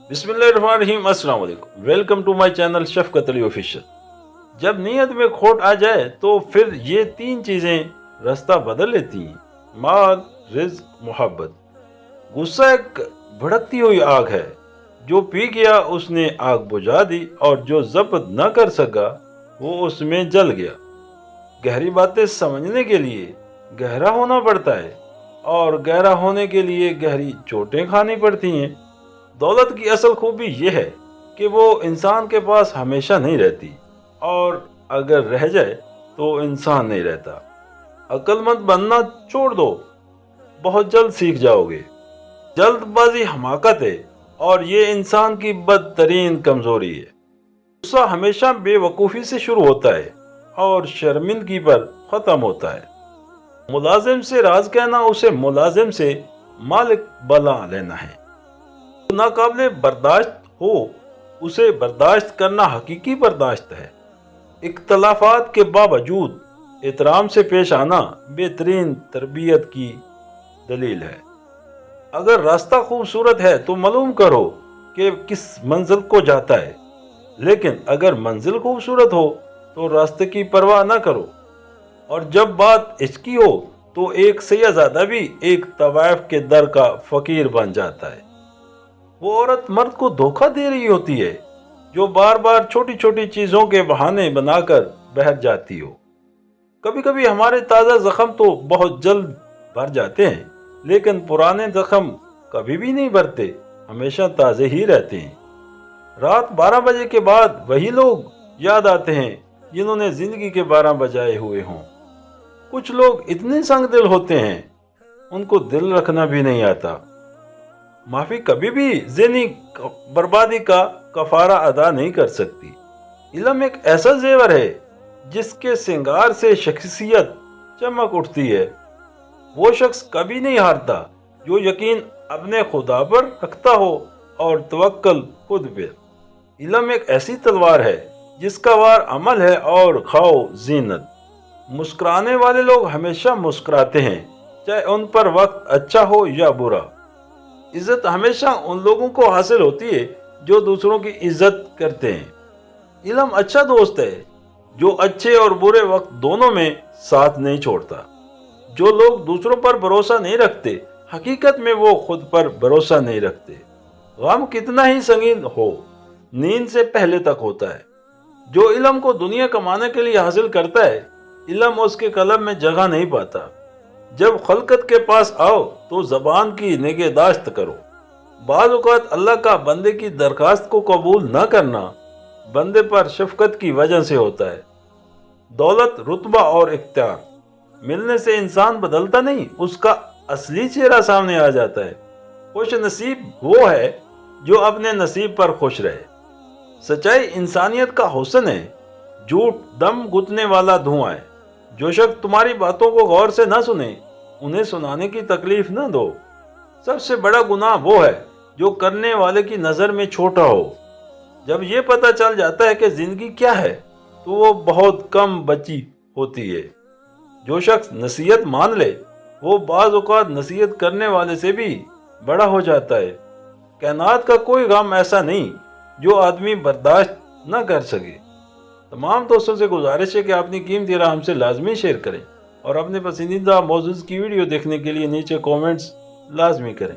बिस्मिल्लाहिर्रहमानिर्रहीम, अस्सलाम वालेकुम। Welcome to my channel Shafqat Ali official. जब नीयत में खोट आ जाए तो फिर ये तीन चीज़ें रास्ता बदल लेती हैं: माल, रिज्क, मोहब्बत। गुस्सा एक भड़कती हुई आग है, जो पी गया उसने आग बुझा दी, और जो जब्त न कर सका वो उसमें जल गया। गहरी बातें समझने के लिए गहरा होना पड़ता है, और गहरा होने के लिए गहरी चोटें खानी पड़ती हैं। दौलत की असल खूबी यह है कि वो इंसान के पास हमेशा नहीं रहती, और अगर रह जाए तो इंसान नहीं रहता। अक्लमंद बनना छोड़ दो, बहुत जल्द सीख जाओगे। जल्दबाजी हमाकत है, और ये इंसान की बदतरीन कमजोरी है। गुस्सा हमेशा बेवकूफ़ी से शुरू होता है और शर्मिंदगी पर ख़त्म होता है। मुलाजिम से राज कहना उसे मुलाजिम से मालिक बना लेना है। नाकाबिले बर्दाश्त हो उसे बर्दाश्त करना हकीकी बर्दाश्त है। इख्तलाफात के बावजूद एहतराम से पेश आना बेहतरीन तरबियत की दलील है। अगर रास्ता खूबसूरत है तो मालूम करो कि किस मंजिल को जाता है, लेकिन अगर मंजिल खूबसूरत हो तो रास्ते की परवाह न करो। और जब बात इसकी हो तो एक सैयदजादा भी एक तवाइफ के दर का फकीर बन जाता है। वो औरत मर्द को धोखा दे रही होती है जो बार बार छोटी छोटी चीजों के बहाने बनाकर बहर जाती हो। कभी कभी हमारे ताज़ा जख्म तो बहुत जल्द भर जाते हैं, लेकिन पुराने जख्म कभी भी नहीं भरते, हमेशा ताज़े ही रहते हैं। रात 12 बजे के बाद वही लोग याद आते हैं जिन्होंने जिंदगी के 12 बजाए हुए हों। कुछ लोग इतने संग दिल होते हैं उनको दिल रखना भी नहीं आता। माफी कभी भी ज़हनी बर्बादी का कफारा अदा नहीं कर सकती। इल्म एक ऐसा जेवर है जिसके सिंगार से शख्सियत चमक उठती है। वो शख्स कभी नहीं हारता जो यकीन अपने खुदा पर रखता हो और तवक्कल खुद पर। इल्म एक ऐसी तलवार है जिसका वार अमल है और खाओ जीनत। मुस्कुराने वाले लोग हमेशा मुस्कुराते हैं, चाहे उन पर वक्त अच्छा हो या बुरा। इज्जत हमेशा उन लोगों को हासिल होती है जो दूसरों की इज्जत करते हैं। इल्म अच्छा दोस्त है जो अच्छे और बुरे वक्त दोनों में साथ नहीं छोड़ता। जो लोग दूसरों पर भरोसा नहीं रखते, हकीकत में वो खुद पर भरोसा नहीं रखते। गम कितना ही संगीन हो, नींद से पहले तक होता है। जो इल्म को दुनिया कमाने के लिए हासिल करता है, इल्म उसके कलम में जगह नहीं पाता। जब खलकत के पास आओ तो जबान की निगहदाश्त करो। बाज़ औक़ात अल्लाह का बंदे की दरखास्त को कबूल न करना बंदे पर शफकत की वजह से होता है। दौलत, रुतबा और इख्तियार मिलने से इंसान बदलता नहीं, उसका असली चेहरा सामने आ जाता है। खुश नसीब वो है जो अपने नसीब पर खुश रहे। सच्चाई इंसानियत का हुस्न है, झूठ दम घुटने वाला धुआं है। जो शख्स तुम्हारी बातों को गौर से न सुने, उन्हें सुनाने की तकलीफ न दो। सबसे बड़ा गुनाह वो है जो करने वाले की नज़र में छोटा हो। जब ये पता चल जाता है कि जिंदगी क्या है तो वो बहुत कम बची होती है। जो शख्स नसीहत मान ले वो बाज़ औक़ात नसीहत करने वाले से भी बड़ा हो जाता है। कायनात का कोई गम ऐसा नहीं जो आदमी बर्दाश्त न कर सके। तमाम दोस्तों से गुजारिश है कि अपनी कीमती राय हमसे लाजमी शेयर करें, और अपने पसंदीदा मौजूद की वीडियो देखने के लिए नीचे कमेंट्स लाजमी करें।